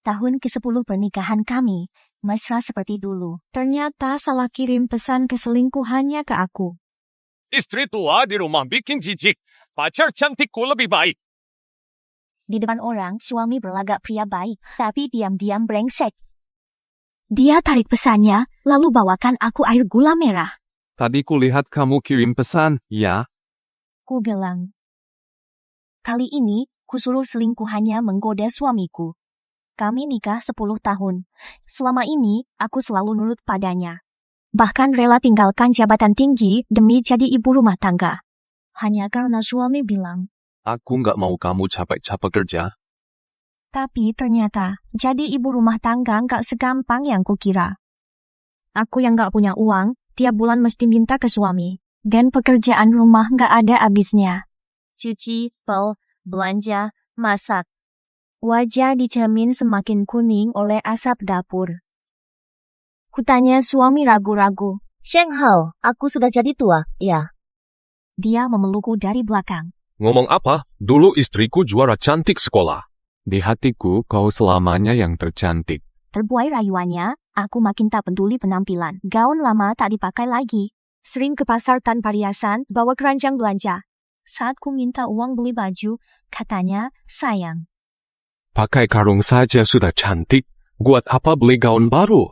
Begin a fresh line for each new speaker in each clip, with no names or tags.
Tahun ke-10 pernikahan kami, mesra seperti dulu. Ternyata salah kirim pesan keselingkuhannya ke aku.
Istri tua di rumah bikin jijik. Pacar cantikku lebih baik.
Di depan orang, suami berlagak pria baik, tapi diam-diam brengsek. Dia tarik pesannya, lalu bawakan aku air gula merah.
Tadi kulihat kamu kirim pesan, ya?
Ku bilang. Kali ini, kusuruh selingkuhannya menggoda suamiku. Kami nikah 10 tahun. Selama ini, aku selalu nurut padanya. Bahkan rela tinggalkan jabatan tinggi demi jadi ibu rumah tangga. Hanya karena suami bilang.
Aku nggak mau kamu capek-capek kerja.
Tapi ternyata, jadi ibu rumah tangga nggak segampang yang kukira. Aku yang nggak punya uang, tiap bulan mesti minta ke suami. Dan pekerjaan rumah nggak ada habisnya. Cuci, pel, belanja, masak. Wajah dicermin semakin kuning oleh asap dapur. Kutanya suami ragu-ragu.
Sheng Hao, aku sudah jadi tua, ya.
Dia memelukku dari belakang.
Ngomong apa? Dulu istriku juara cantik sekolah.
Di hatiku, kau selamanya yang tercantik.
Terbuai rayuannya, aku makin tak peduli penampilan. Gaun lama tak dipakai lagi. Sering ke pasar tanpa riasan, bawa keranjang belanja. Saat ku minta uang beli baju, katanya, sayang.
Pakai karung saja sudah cantik. Buat apa beli gaun baru?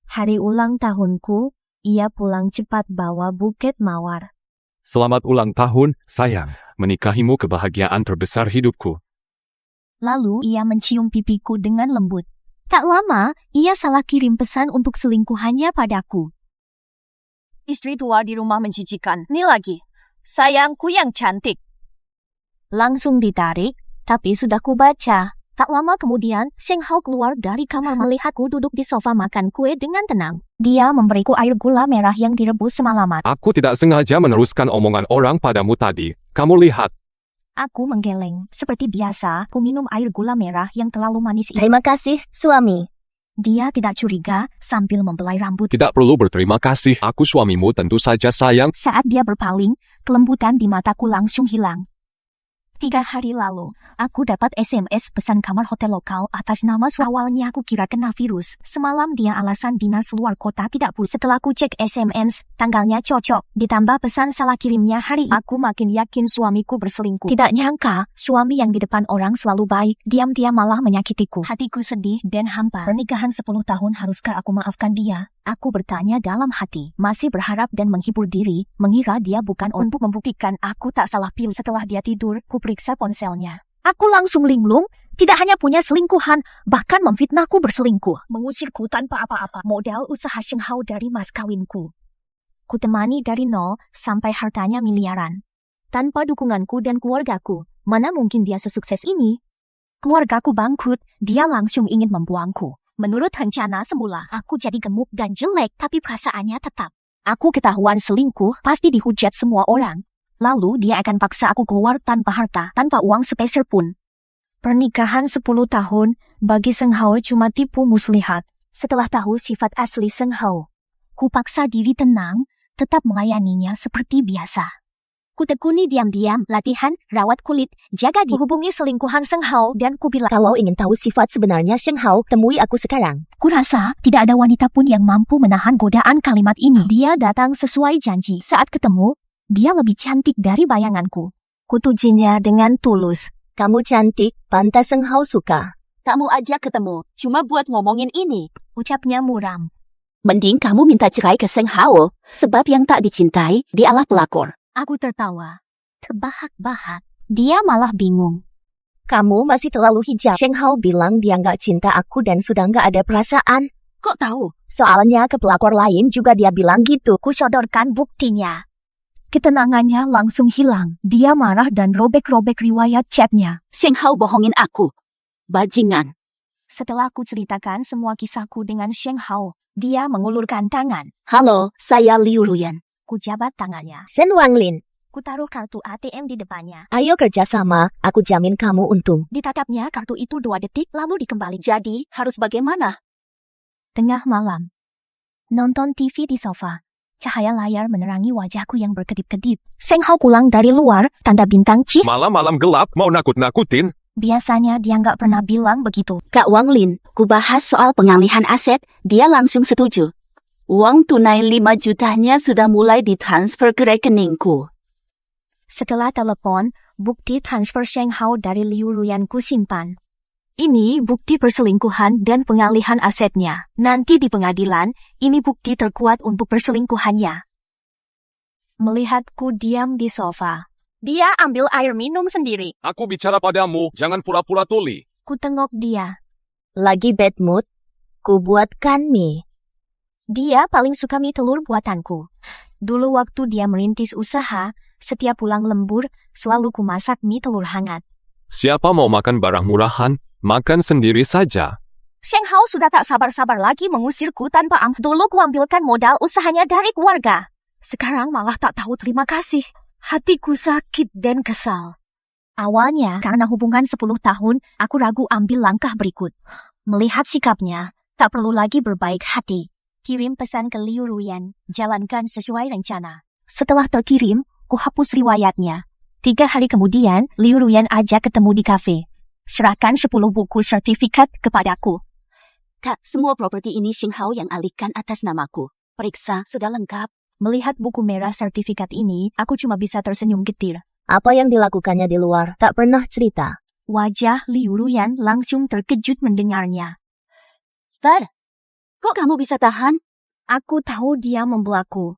Hari ulang tahunku, ia pulang cepat bawa buket mawar.
Selamat ulang tahun, sayang. Menikahimu kebahagiaan terbesar hidupku.
Lalu ia mencium pipiku dengan lembut. Tak lama, ia salah kirim pesan untuk selingkuhannya padaku. Istri tua di rumah menjijikan. Nih lagi, sayangku yang cantik. Langsung ditarik, tapi sudah kubaca. Tak lama kemudian, Sheng Hao keluar dari kamar melihatku duduk di sofa makan kue dengan tenang. Dia memberiku air gula merah yang direbus semalaman.
Aku tidak sengaja meneruskan omongan orang padamu tadi. Kamu lihat.
Aku menggeleng. Seperti biasa, ku minum air gula merah yang terlalu manis itu.
Terima kasih, suami.
Dia tidak curiga sambil membelai rambut.
Tidak perlu berterima kasih. Aku suamimu tentu saja sayang.
Saat dia berpaling, kelembutan di mataku langsung hilang. 3 hari lalu, aku dapat SMS pesan kamar hotel lokal atas nama awalnya aku kira kena virus. Semalam dia alasan dinas luar kota tidak pulih. Setelah ku cek SMS, tanggalnya cocok. Ditambah pesan salah kirimnya hari ini. Aku makin yakin suamiku berselingkuh. Tidak nyangka, suami yang di depan orang selalu baik, diam-diam malah menyakitiku. Hatiku sedih dan hampa. Pernikahan 10 tahun haruskah aku maafkan dia? Aku bertanya dalam hati, masih berharap dan menghibur diri, mengira dia bukan untuk membuktikan aku tak salah pilih. Setelah dia tidur, ku periksa ponselnya. Aku langsung linglung, tidak hanya punya selingkuhan, bahkan memfitnahku berselingkuh. Mengusirku tanpa apa-apa, modal usaha Sheng Hao dari mas kawinku. Ku temani dari nol sampai hartanya miliaran. Tanpa dukunganku dan keluargaku, mana mungkin dia sesukses ini? Keluargaku bangkrut, dia langsung ingin membuangku. Menurut rencana semula, aku jadi gemuk dan jelek, tapi perasaannya tetap. Aku ketahuan selingkuh, pasti dihujat semua orang. Lalu dia akan paksa aku keluar tanpa harta, tanpa uang sepeser pun. Pernikahan 10 tahun, bagi Sheng Hao cuma tipu muslihat. Setelah tahu sifat asli Sheng Hao, ku paksa diri tenang, tetap melayaninya seperti biasa. Ku tekuni diam-diam, latihan, rawat kulit, jaga diri. Hubungi selingkuhan Sheng Hao dan ku bilang,
Kalau ingin tahu sifat sebenarnya Sheng Hao, temui aku sekarang.
Kurasa tidak ada wanita pun yang mampu menahan godaan kalimat ini. Dia datang sesuai janji. Saat ketemu, dia lebih cantik dari bayanganku. Kutujinya dengan tulus.
Kamu cantik, pantas Sheng Hao suka.
Kamu ajak ketemu, cuma buat ngomongin ini.
Ucapnya muram.
Mending kamu minta cerai ke Sheng Hao, sebab yang tak dicintai, dialah pelakor.
Aku tertawa. Terbahak-bahak. Dia malah bingung.
Kamu masih terlalu hijau. Sheng Hao bilang dia nggak cinta aku dan sudah nggak ada perasaan.
Kok tahu?
Soalnya ke pelakor lain juga dia bilang gitu.
Ku sodorkan buktinya. Ketenangannya langsung hilang. Dia marah dan robek-robek riwayat chatnya.
Sheng Hao bohongin aku. Bajingan.
Setelah ku ceritakan semua kisahku dengan Sheng Hao, dia mengulurkan tangan.
Halo, saya Liu Ruyan.
Ku jabat tangannya.
Shen Wanglin,
Ku taruh kartu ATM di depannya.
ayo kerjasama, aku jamin kamu untung.
Ditatapnya kartu itu 2 detik lalu dikembali.
Jadi, harus bagaimana?
Tengah malam. Nonton TV di sofa. Cahaya layar menerangi wajahku yang berkedip-kedip. Sheng Hao pulang dari luar, tanda bintang cih.
Malam-malam gelap mau nakut-nakutin.
Biasanya dia nggak pernah bilang begitu.
Kak Wang Lin, ku bahas soal pengalihan aset, dia langsung setuju. Uang tunai 5 jutanya sudah mulai ditransfer ke rekeningku.
Setelah telepon, bukti transfer Sheng Hao dari Liu Ruyan ku simpan. Ini bukti perselingkuhan dan pengalihan asetnya. Nanti di pengadilan, ini bukti terkuat untuk perselingkuhannya. Melihatku diam di sofa. Dia ambil air minum sendiri.
Aku bicara padamu, jangan pura-pura tuli.
Ku tengok dia.
Lagi bad mood? Ku buatkan mie.
Dia paling suka mie telur buatanku. Dulu waktu dia merintis usaha, setiap pulang lembur, selalu ku masak mie telur hangat.
Siapa mau makan barang murahan, makan sendiri saja.
Sheng Hao sudah tak sabar-sabar lagi mengusirku tanpa dulu ku ambilkan modal usahanya dari keluarga. Sekarang malah tak tahu terima kasih. Hatiku sakit dan kesal. Awalnya, karena hubungan 10 tahun, aku ragu ambil langkah berikut. Melihat sikapnya, tak perlu lagi berbaik hati. Kirim pesan ke Liu Ruyan, jalankan sesuai rencana. Setelah terkirim, ku hapus riwayatnya. 3 hari kemudian, Liu Ruyan ajak ketemu di kafe. Serahkan 10 buku sertifikat kepadaku.
Kak, semua properti ini Sheng Hao yang alihkan atas namaku. Periksa, sudah lengkap.
Melihat buku merah sertifikat ini, aku cuma bisa tersenyum getir.
Apa yang dilakukannya di luar tak pernah cerita.
Wajah Liu Ruyan langsung terkejut mendengarnya.
Bar, kok kamu bisa tahan?
Aku tahu dia membelaku.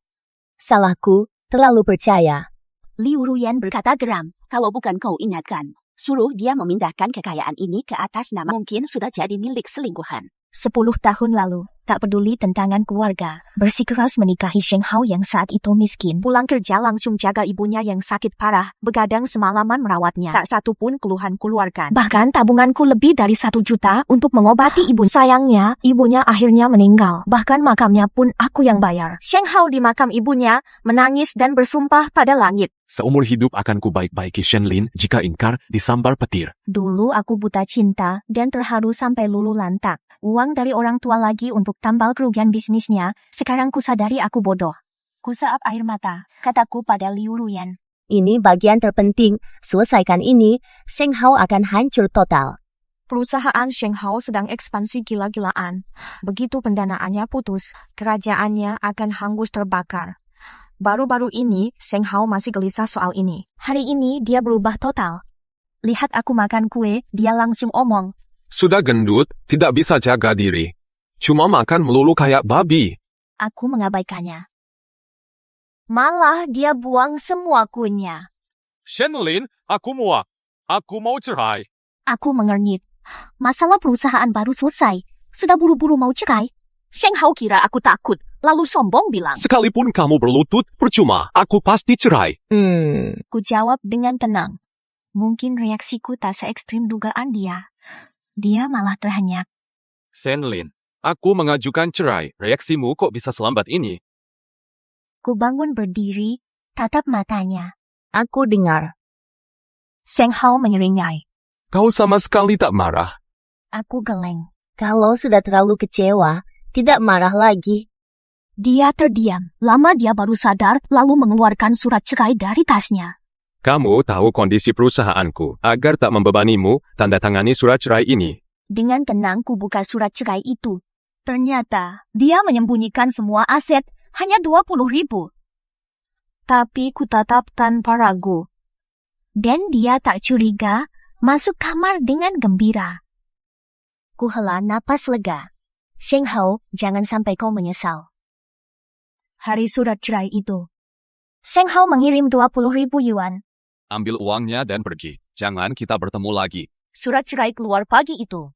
Salahku, terlalu percaya.
Liu Ruyan berkata geram.
Kalau bukan kau ingatkan, suruh dia memindahkan kekayaan ini ke atas nama mungkin sudah jadi milik selingkuhan.
10 tahun lalu, tak peduli tentangan keluarga, bersikeras menikahi Sheng Hao yang saat itu miskin. Pulang kerja langsung jaga ibunya yang sakit parah, begadang semalaman merawatnya. Tak satu pun keluhan keluarkan. Bahkan tabunganku lebih dari 1 juta untuk mengobati ibu. Sayangnya, ibunya akhirnya meninggal. Bahkan makamnya pun aku yang bayar. Sheng Hao di makam ibunya, menangis dan bersumpah pada langit.
Seumur hidup akan ku baik-baiki Shen Lin jika ingkar disambar petir.
Dulu aku buta cinta dan terharu sampai lulu lantak. Uang dari orang tua lagi untuk tambal kerugian bisnisnya, sekarang ku sadari aku bodoh. Ku saap air mata, kataku pada Liu Ruyan.
Ini bagian terpenting, selesaikan ini, Sheng Hao akan hancur total.
Perusahaan Sheng Hao sedang ekspansi gila-gilaan. Begitu pendanaannya putus, kerajaannya akan hangus terbakar. Baru-baru ini, Sheng Hao masih gelisah soal ini. Hari ini dia berubah total. Lihat aku makan kue, dia langsung omong.
Sudah gendut, tidak bisa jaga diri. Cuma makan melulu kayak babi.
Aku mengabaikannya. Malah dia buang semua kuenya.
Shen Lin, aku muak. Aku mau cerai.
Aku mengernyit. Masalah perusahaan baru selesai. Sudah buru-buru mau cerai. Sheng Hao kira aku takut, lalu sombong bilang.
Sekalipun kamu berlutut, percuma. Aku pasti cerai.
Ku jawab dengan tenang. Mungkin reaksiku tak se-ekstrim dugaan dia. Dia malah terhenyak.
Shen Lin, aku mengajukan cerai. Reaksimu kok bisa selambat ini?
Ku bangun berdiri, tatap matanya.
Aku dengar.
Sheng Hao menyeringai.
Kau sama sekali tak marah.
Aku geleng.
Kalau sudah terlalu kecewa, tidak marah lagi.
Dia terdiam. Lama dia baru sadar, lalu mengeluarkan surat cerai dari tasnya.
Kamu tahu kondisi perusahaanku. Agar tak membebanimu, tanda tangani surat cerai ini.
Dengan tenang ku buka surat cerai itu. Ternyata, dia menyembunyikan semua aset, hanya 20.000. Tapi ku tatap tanpa ragu. Dan dia tak curiga, masuk kamar dengan gembira. Ku hela napas lega. Sheng Hao, jangan sampai kau menyesal. Hari surat cerai itu. Sheng Hao mengirim 20.000 yuan.
Ambil uangnya dan pergi. Jangan kita bertemu lagi.
Surat cerai keluar pagi itu.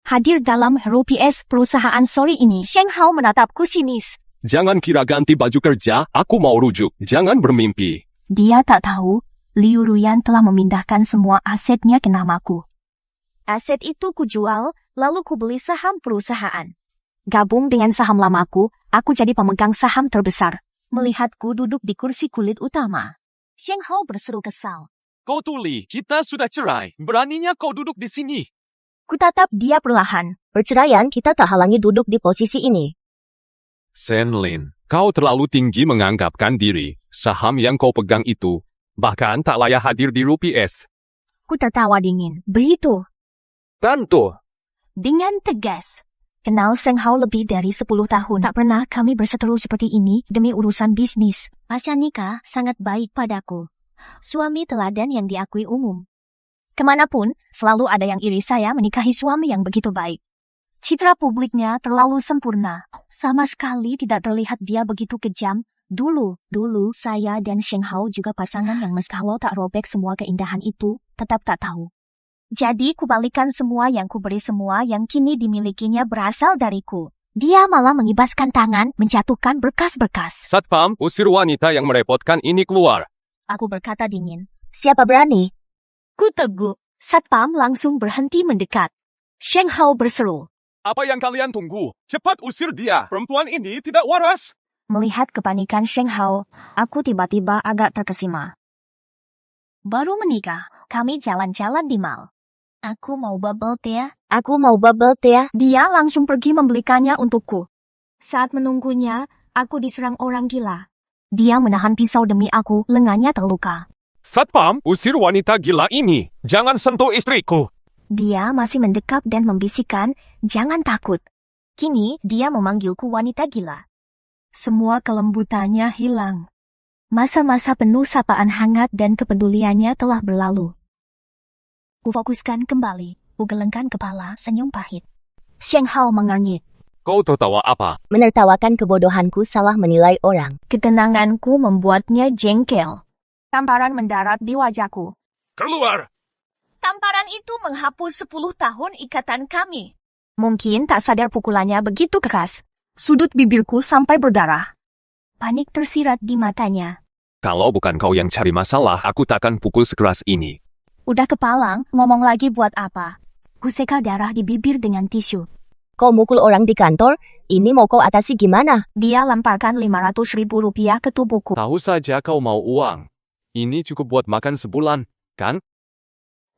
Hadir dalam rupiah perusahaan sore ini, Sheng Hao menatapku sinis.
Jangan kira ganti baju kerja, aku mau rujuk. Jangan bermimpi.
Dia tak tahu, Liu Ruyan telah memindahkan semua asetnya ke namaku. Aset itu kujual, lalu kubeli saham perusahaan. Gabung dengan saham lamaku, aku jadi pemegang saham terbesar. Melihatku duduk di kursi kulit utama. Sheng Hao berseru kesal.
Kau tuli, kita sudah cerai. Beraninya kau duduk di sini.
Kutatap dia perlahan.
Perceraian kita tak halangi duduk di posisi ini.
Shen Lin, kau terlalu tinggi menganggapkan diri. Saham yang kau pegang itu, bahkan tak layak hadir di rupiah.
Aku tertawa dingin. Begitu.
Tentu.
Dengan tegas. Kenal Seng Hao lebih dari 10 tahun. Tak pernah kami berseteru seperti ini demi urusan bisnis. Pasca nikah sangat baik padaku. Suami teladan yang diakui umum. Kemanapun, selalu ada yang iri saya menikahi suami yang begitu baik. Citra publiknya terlalu sempurna. Sama sekali tidak terlihat dia begitu kejam. Dulu saya dan Seng Hao juga pasangan yang kalau tak robek semua keindahan itu, tetap tak tahu. Jadi kubalikan semua yang kuberi, semua yang kini dimilikinya berasal dariku. Dia malah mengibaskan tangan, menjatuhkan berkas-berkas.
Satpam, usir wanita yang merepotkan ini keluar.
Aku berkata dingin.
Siapa berani?
Ku teguh. Satpam langsung berhenti mendekat. Seng Hao berseru.
Apa yang kalian tunggu? Cepat usir dia. Perempuan ini tidak waras.
Melihat kepanikan Seng Hao, aku tiba-tiba agak terkesima. Baru menikah, kami jalan-jalan di mall. Aku mau bubble tea.
Aku mau bubble tea.
Dia langsung pergi membelikannya untukku. Saat menunggunya, aku diserang orang gila. Dia menahan pisau demi aku, lengannya terluka.
Satpam, usir wanita gila ini. Jangan sentuh istriku.
Dia masih mendekat dan membisikkan, jangan takut. Kini, dia memanggilku wanita gila. Semua kelembutannya hilang. Masa-masa penuh sapaan hangat dan kepeduliannya telah berlalu. Kufokuskan kembali, kugelengkan kepala, senyum pahit. Seng Hao mengernyit.
Kau tertawa apa?
Menertawakan kebodohanku salah menilai orang.
Ketenanganku membuatnya jengkel. Tamparan mendarat di wajahku.
Keluar!
Tamparan itu menghapus 10 tahun ikatan kami. Mungkin tak sadar pukulannya begitu keras. Sudut bibirku sampai berdarah. Panik tersirat di matanya.
Kalau bukan kau yang cari masalah, aku takkan pukul sekeras ini.
Udah kepalang, ngomong lagi buat apa? Kuseka darah di bibir dengan tisu.
Kau mukul orang di kantor, ini mau kau atasi gimana?
Dia lemparkan 500.000 rupiah ke tubuhku.
Tahu saja kau mau uang. Ini cukup buat makan sebulan, kan?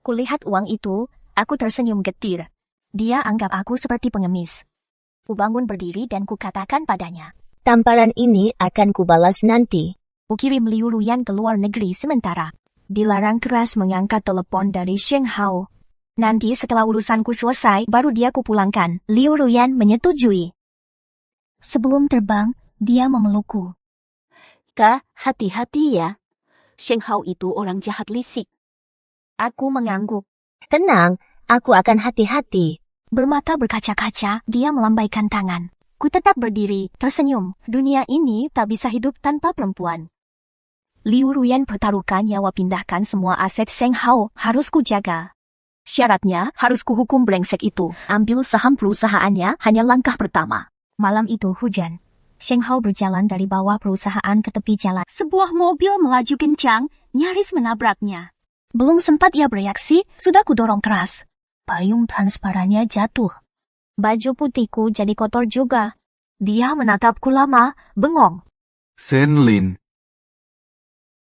Kulihat uang itu, aku tersenyum getir. Dia anggap aku seperti pengemis. Kubangun berdiri dan kukatakan padanya.
Tamparan ini akan kubalas nanti.
Kukirim Liu Ruyan ke luar negeri sementara. Dilarang keras mengangkat telepon dari Seng Hao. Nanti setelah urusanku selesai, baru dia kupulangkan. Liu Ruyan menyetujui. Sebelum terbang, dia memelukku.
Kak, hati-hati ya. Seng Hao itu orang jahat lisik.
Aku mengangguk.
Tenang, aku akan hati-hati.
Bermata berkaca-kaca, dia melambaikan tangan. Ku tetap berdiri, tersenyum. Dunia ini tak bisa hidup tanpa perempuan. Liu Ruyan pertaruhkan nyawa, pindahkan semua aset Seng Hao, harus ku jaga. Syaratnya, harus ku hukum brengsek itu. Ambil saham perusahaannya, hanya langkah pertama. Malam itu hujan. Seng Hao berjalan dari bawah perusahaan ke tepi jalan. Sebuah mobil melaju kencang, nyaris menabraknya. Belum sempat ia bereaksi, sudah kudorong keras. Payung transparannya jatuh. Baju putihku jadi kotor juga. Dia menatapku lama, bengong.
Senlin.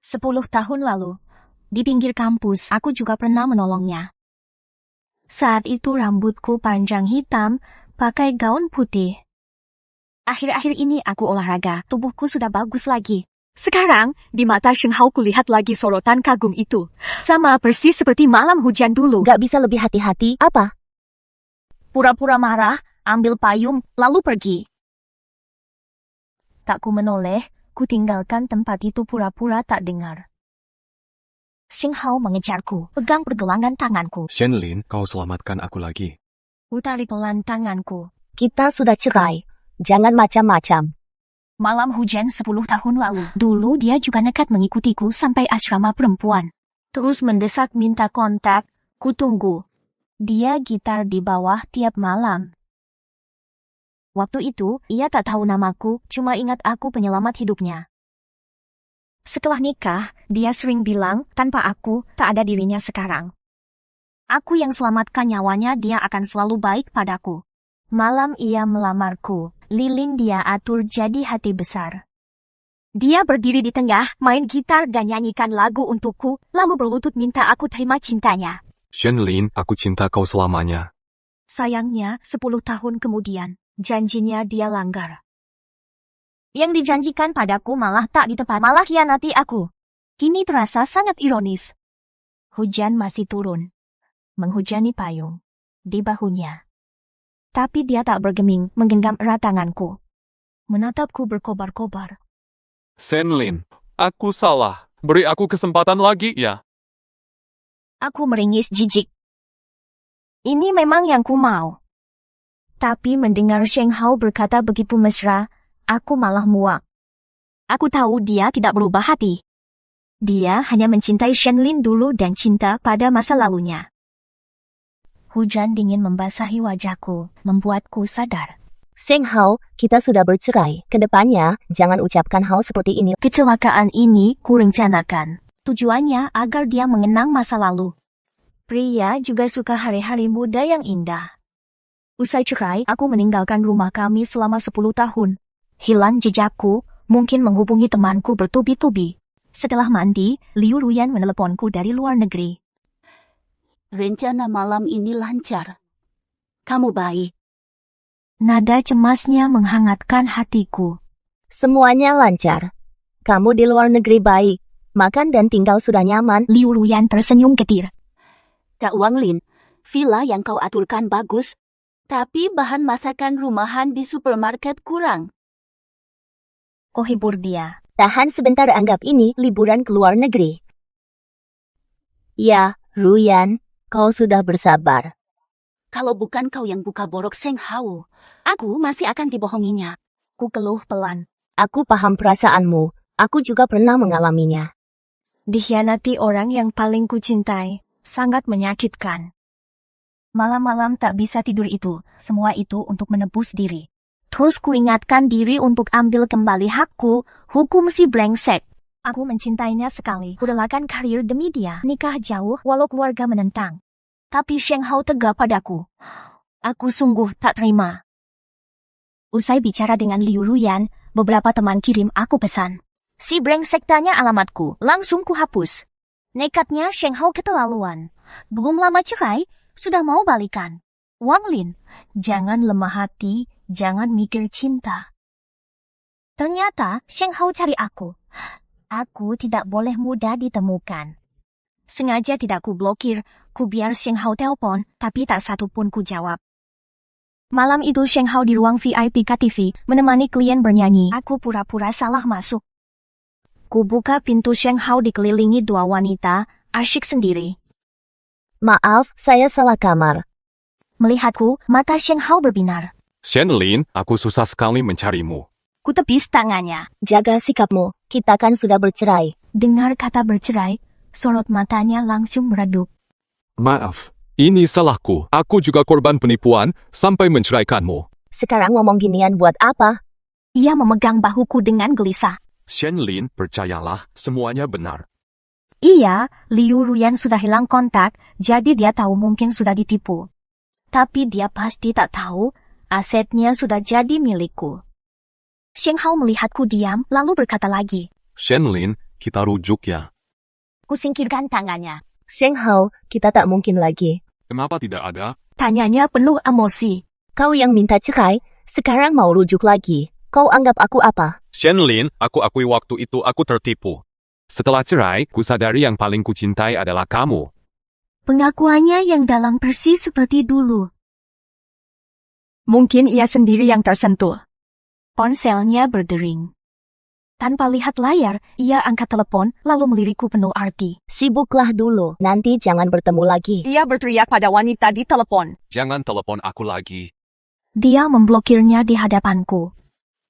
10 tahun lalu, di pinggir kampus, aku juga pernah menolongnya. Saat itu rambutku panjang hitam, pakai gaun putih. Akhir-akhir ini aku olahraga, tubuhku sudah bagus lagi. Sekarang, di mata Seng Hao kulihat lagi sorotan kagum itu. Sama persis seperti malam hujan dulu.
Gak bisa lebih hati-hati, apa?
Pura-pura marah, ambil payung, lalu pergi. Tak ku menoleh, ku tinggalkan tempat itu pura-pura tak dengar. Seng Hao mengejarku, pegang pergelangan tanganku.
Senlin, kau selamatkan aku lagi.
Ku tarik pelan tanganku.
Kita sudah cerai. Jangan macam-macam.
Malam hujan 10 tahun lalu. Dulu dia juga nekat mengikutiku sampai asrama perempuan. Terus mendesak minta kontak, ku tunggu. Dia gitar di bawah tiap malam. Waktu itu, ia tak tahu namaku, cuma ingat aku penyelamat hidupnya. Setelah nikah, dia sering bilang, tanpa aku, tak ada dirinya sekarang. Aku yang selamatkan nyawanya, dia akan selalu baik padaku. Malam ia melamarku, lilin dia atur jadi hati besar. Dia berdiri di tengah, main gitar dan nyanyikan lagu untukku, lalu berlutut minta aku terima cintanya.
Senlin, aku cinta kau selamanya.
Sayangnya, 10 tahun kemudian, janjinya dia langgar. Yang dijanjikan padaku malah tak ditepati, malah khianati aku. Kini terasa sangat ironis. Hujan masih turun, menghujani payung di bahunya. Tapi dia tak bergeming menggenggam erat tanganku. Menatapku berkobar-kobar.
Senlin, aku salah. Beri aku kesempatan lagi ya.
Aku meringis jijik. Ini memang yang ku mau. Tapi mendengar Sheng Hao berkata begitu mesra, aku malah muak. Aku tahu dia tidak berubah hati. Dia hanya mencintai Shenlin dulu dan cinta pada masa lalunya. Hujan dingin membasahi wajahku, membuatku sadar.
Sheng Hao, kita sudah bercerai. Kedepannya, jangan ucapkan hal seperti ini.
Kecelakaan ini kurencanakan. Tujuannya agar dia mengenang masa lalu. Pria juga suka hari-hari muda yang indah. Usai cerai, aku meninggalkan rumah kami selama 10 tahun. Hilang jejakku, mungkin menghubungi temanku bertubi-tubi. Setelah mandi, Liu Ruyan meneleponku dari luar negeri.
Rencana malam ini lancar. Kamu baik.
Nada cemasnya menghangatkan hatiku.
Semuanya lancar. Kamu di luar negeri baik. Makan dan tinggal sudah nyaman.
Liu Ruyan tersenyum getir.
Kak Wang Lin, villa yang kau aturkan bagus. Tapi bahan masakan rumahan di supermarket kurang.
Kau hibur dia.
Tahan sebentar, anggap ini liburan ke luar negeri. Ya, Ruyan, kau sudah bersabar.
Kalau bukan kau yang buka borok Sheng Hao, aku masih akan dibohonginya.
Ku keluh pelan.
Aku paham perasaanmu. Aku juga pernah mengalaminya.
Dikhianati orang yang paling kucintai, sangat menyakitkan. Malam-malam tak bisa tidur itu, semua itu untuk menebus diri. Terus kuingatkan diri untuk ambil kembali hakku, hukum si brengsek. Aku mencintainya sekali, kurelakan karir demi dia, nikah jauh walau keluarga menentang. Tapi Sheng Hao tega padaku. Aku sungguh tak terima. Usai bicara dengan Liu Ruyan, beberapa teman kirim aku pesan. Si brengsek tanya alamatku, langsung kuhapus. Nekatnya Sheng Hao keterlaluan. Belum lama cerai, sudah mau balikan. Wang Lin, jangan lemah hati, jangan mikir cinta. Ternyata Sheng Hao cari aku. Aku tidak boleh mudah ditemukan. Sengaja tidak ku blokir, ku biar Sheng Hao telepon, tapi tak satu pun ku jawab. Malam itu Sheng Hao di ruang VIP KTV, menemani klien bernyanyi. Aku pura-pura salah masuk. Ku buka pintu Sheng Hao dikelilingi 2 wanita, asyik sendiri.
Maaf, saya salah kamar.
Melihatku, mata Sheng Hao berbinar.
Shenlin, aku susah sekali mencarimu.
Ku tepis tangannya.
Jaga sikapmu, kita kan sudah bercerai.
Dengar kata bercerai, sorot matanya langsung meredup.
Maaf, ini salahku. Aku juga korban penipuan sampai menceraikanmu.
Sekarang ngomong ginian buat apa?
Ia memegang bahuku dengan gelisah.
Shenlin, percayalah, semuanya benar.
Iya, Liu Ruyan sudah hilang kontak, jadi dia tahu mungkin sudah ditipu. Tapi dia pasti tak tahu, asetnya sudah jadi milikku. Sheng Hao melihatku diam, lalu berkata lagi.
Shenlin, kita rujuk ya.
Kusingkirkan tangannya.
Sheng Hao, kita tak mungkin lagi.
Kenapa tidak ada?
Tanyanya penuh emosi.
Kau yang minta cerai, sekarang mau rujuk lagi. Kau anggap aku apa?
Shenlin, aku akui waktu itu aku tertipu. Setelah cerai, ku sadari yang paling kucintai adalah kamu.
Pengakuannya yang dalam persis seperti dulu. Mungkin ia sendiri yang tersentuh. Ponselnya berdering. Tanpa lihat layar, ia angkat telepon, lalu melirikku penuh arti.
Sibuklah dulu, nanti jangan bertemu lagi.
Ia berteriak pada wanita di telepon.
Jangan telepon aku lagi.
Dia memblokirnya di hadapanku.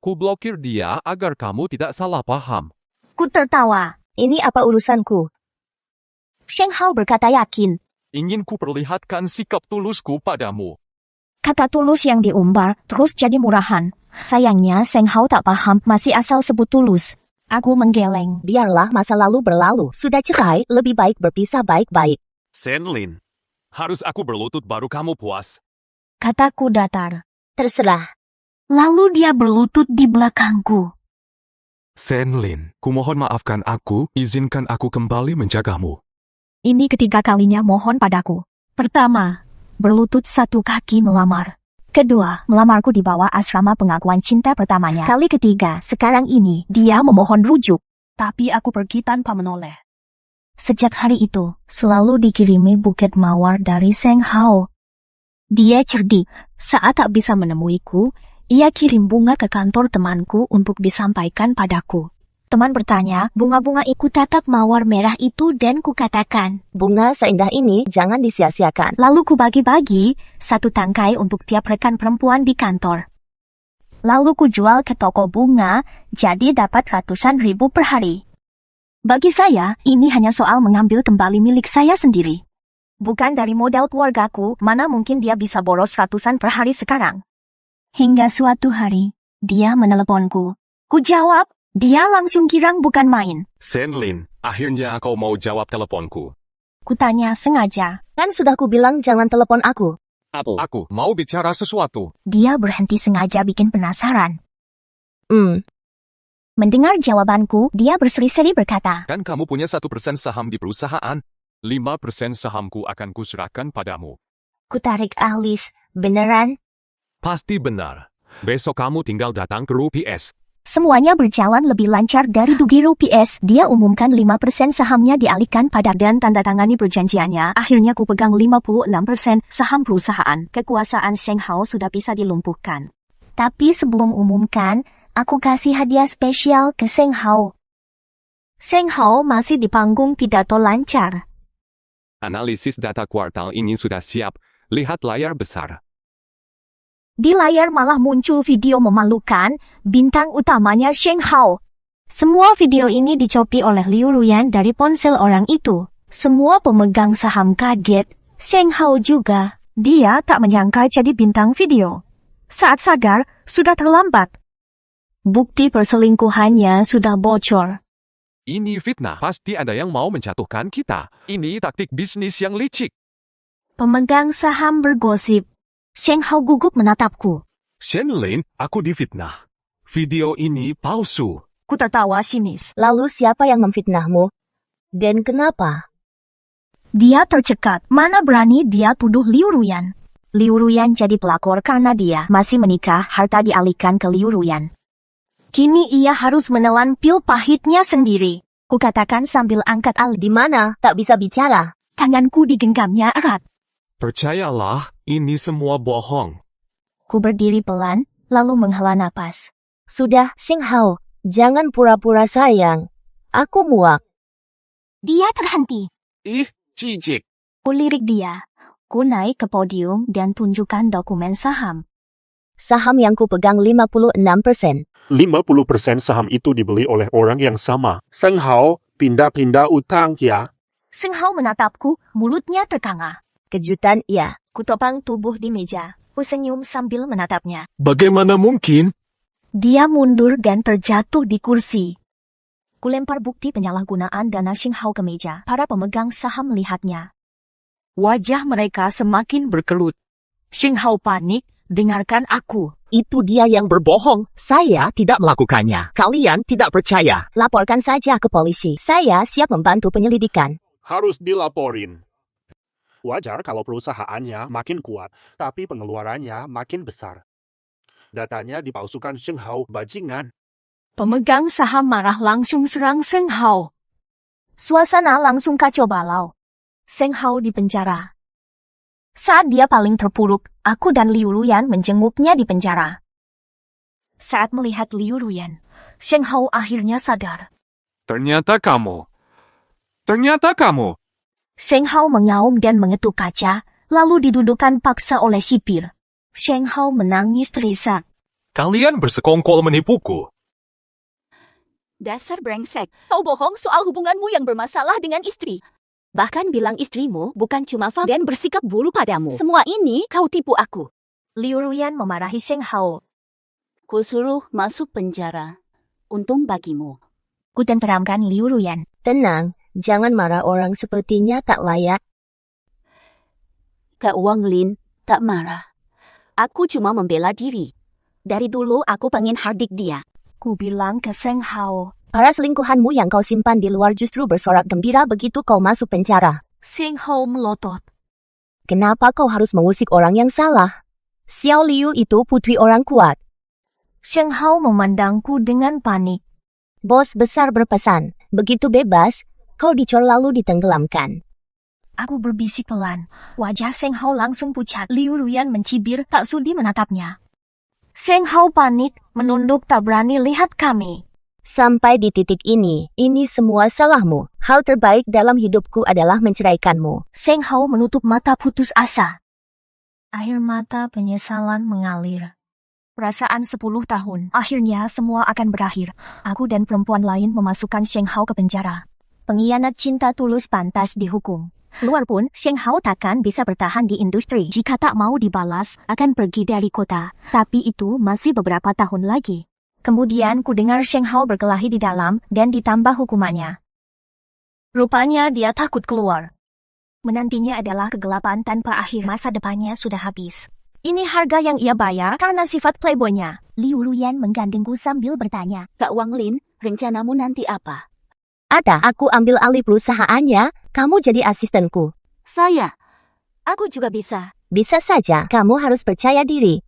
Ku blokir dia agar kamu tidak salah paham.
Ku tertawa.
Ini apa urusanku?
Sheng Hao berkata yakin.
Ingin ku perlihatkan sikap tulusku padamu.
Kata tulus yang diumbar terus jadi murahan. Sayangnya Sheng Hao tak paham, masih asal sebut tulus. Aku menggeleng.
Biarlah masa lalu berlalu. Sudah cerai, lebih baik berpisah baik-baik.
Shenlin, harus aku berlutut baru kamu puas.
Kataku datar.
Terserah.
Lalu dia berlutut di belakangku.
Shenlin, kumohon maafkan aku, izinkan aku kembali menjagamu.
Ini ketiga kalinya mohon padaku. Pertama, berlutut 1 kaki melamar. Kedua, melamarku di bawah asrama pengakuan cinta pertamanya. Kali ketiga, sekarang ini, dia memohon rujuk. Tapi aku pergi tanpa menoleh. Sejak hari itu, selalu dikirimi buket mawar dari Seng Hao. Dia cerdik, saat tak bisa menemuiku, ia kirim bunga ke kantor temanku untuk disampaikan padaku. Teman bertanya, bunga-bunga itu tatap mawar merah itu dan kukatakan,
Bunga seindah ini jangan disia-siakan.
lalu kubagi-bagi satu tangkai untuk tiap rekan perempuan di kantor. Lalu kujual ke toko bunga, jadi dapat ratusan ribu per hari. Bagi saya, ini hanya soal mengambil kembali milik saya sendiri. Bukan dari modal keluargaku, mana mungkin dia bisa boros ratusan per hari sekarang. Hingga suatu hari, dia meneleponku. Ku jawab, dia langsung girang bukan main.
Senlin, akhirnya kau mau jawab teleponku.
Kutanya sengaja.
Kan sudah kubilang jangan telepon aku.
Aku mau bicara sesuatu.
Dia berhenti sengaja bikin penasaran.
Mendengar jawabanku,
Dia berseri-seri berkata,
Kan kamu punya 1% saham di perusahaan. 5% sahamku akan kuserahkan padamu.
kutarik alis. Beneran?
Pasti benar. Besok kamu tinggal datang ke RUPS.
semuanya berjalan lebih lancar dari dugi rupiah. Dia umumkan 5% sahamnya dialihkan pada dan tanda tangani perjanjiannya. Akhirnya ku pegang 56% saham perusahaan. Kekuasaan Seng Hao sudah bisa dilumpuhkan. Tapi sebelum umumkan, aku kasih hadiah spesial ke Seng Hao. Seng Hao masih di panggung pidato lancar.
Analisis data kuartal ini sudah siap. Lihat layar besar.
Di layar malah muncul video memalukan, bintang utamanya Seng Hao. Semua video ini dicopi oleh Liu Ruyan dari ponsel orang itu. Semua pemegang saham kaget, Seng Hao juga. Dia tak menyangka jadi bintang video. Saat sadar, sudah terlambat. Bukti perselingkuhannya sudah bocor.
Ini fitnah. Pasti ada yang mau menjatuhkan kita. Ini taktik bisnis yang licik.
Pemegang saham bergosip. Seng Hao gugup menatapku.
Senlin, aku difitnah. Video ini palsu.
Ku tertawa sinis.
Lalu siapa yang memfitnahmu? Dan kenapa?
Dia tercekat. Mana berani dia tuduh Liu Ruyan. Liu Ruyan jadi pelakor karena dia masih menikah, harta dialihkan ke Liu Ruyan. Kini ia harus menelan pil pahitnya sendiri. Kukatakan sambil angkat alis.
Di mana? Tak bisa bicara.
Tanganku digenggamnya erat.
Percayalah, ini semua bohong.
Ku berdiri pelan, lalu menghela napas.
Sudah, Seng Hao. Jangan pura-pura sayang. Aku muak.
Dia terhenti.
Ih, jijik.
Ku lirik dia. Ku naik ke podium dan tunjukkan dokumen saham.
Saham yang kupegang 56%.
50% saham itu dibeli oleh orang yang sama. Seng Hao, pindah-pindah utang ya.
Seng Hao menatapku, mulutnya terkanga.
Kejutan iya.
Ku topang tubuh di meja. Ku senyum sambil menatapnya.
Bagaimana mungkin?
Dia mundur dan terjatuh di kursi. Kulempar bukti penyalahgunaan dana Seng Hao ke meja. Para pemegang saham melihatnya. Wajah mereka semakin berkerut. Seng Hao panik, dengarkan aku.
Itu dia yang berbohong. Saya tidak melakukannya. Kalian tidak percaya.
Laporkan saja ke polisi. Saya siap membantu penyelidikan.
Harus dilaporin. Wajar kalau perusahaannya makin kuat, tapi pengeluarannya makin besar. Datanya dipalsukan Seng Hao bajingan.
Pemegang saham marah langsung serang Seng Hao. Suasana langsung kacau balau. Seng Hao dipenjara. Saat dia paling terpuruk, aku dan Liu Ruyan menjenguknya di penjara. Saat melihat Liu Ruyan, Seng Hao akhirnya sadar.
Ternyata kamu.
Seng Hao mengaum dan mengetuk kaca, lalu didudukan paksa oleh sipir. Seng Hao menangis terisak.
Kalian bersekongkol menipuku.
Dasar brengsek, kau bohong soal hubunganmu yang bermasalah dengan istri. Bahkan bilang istrimu bukan cuma fam dan bersikap buruk padamu. Semua ini kau tipu aku.
Liu Ruyan memarahi Seng Hao.
Ku suruh masuk penjara. Untung bagimu.
Ku tenteramkan Liu Ruyan.
Tenang, jangan marah, orang sepertinya tak layak.
Kak Wang Lin tak marah. Aku cuma membela diri. Dari dulu aku pengen hardik dia.
Ku bilang ke Seng Hao.
Para selingkuhanmu yang kau simpan di luar justru bersorak gembira begitu kau masuk penjara.
Seng Hao melotot.
Kenapa kau harus mengusik orang yang salah? Xiao Liu itu putri orang kuat.
Seng Hao memandangku dengan panik.
Bos besar berpesan, begitu bebas, Kau dicor lalu ditenggelamkan.
Aku berbisik pelan. Wajah Seng Hao langsung pucat. Liu Ruyan mencibir, tak sudi menatapnya. Seng Hao panik, menunduk tak berani lihat kami.
Sampai di titik ini semua salahmu. Hal terbaik dalam hidupku adalah menceraikanmu.
Seng Hao menutup mata putus asa. Air mata penyesalan mengalir. Perasaan 10 tahun. Akhirnya semua akan berakhir. Aku dan perempuan lain memasukkan Seng Hao ke penjara. Pengkhianat cinta tulus pantas dihukum. Luar pun, Seng Hao takkan bisa bertahan di industri. Jika tak mau dibalas, akan pergi dari kota. Tapi itu masih beberapa tahun lagi. Kemudian ku dengar Seng Hao berkelahi di dalam dan ditambah hukumannya. Rupanya dia takut keluar. Menantinya adalah kegelapan tanpa akhir. Masa depannya sudah habis. Ini harga yang ia bayar karena sifat playboynya.
Liu Ruyan menggandengku sambil bertanya, Kak Wang Lin, rencanamu nanti apa?
Ada, aku ambil alih perusahaannya, kamu jadi asistenku.
Saya. Aku juga bisa.
Bisa saja, kamu harus percaya diri.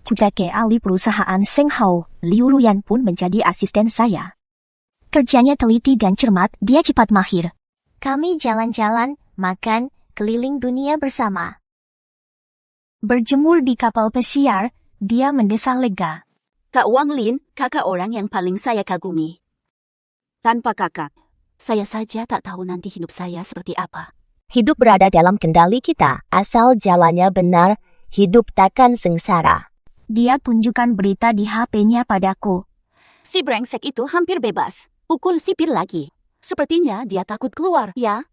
Sebagai ahli perusahaan Seng Hao, Liu Ruyan pun menjadi asisten saya. Kerjanya teliti dan cermat, dia cepat mahir. Kami jalan-jalan, makan, keliling dunia bersama. Berjemur di kapal pesiar, dia mendesah lega.
Kak Wang Lin, kakak orang yang paling saya kagumi. Tanpa kakak, saya saja tak tahu nanti hidup saya seperti apa.
Hidup berada dalam kendali kita, asal jalannya benar, hidup takkan sengsara.
Dia tunjukkan berita di HP-nya padaku.
Si brengsek itu hampir bebas. Pukul sipir lagi. Sepertinya dia takut keluar, ya?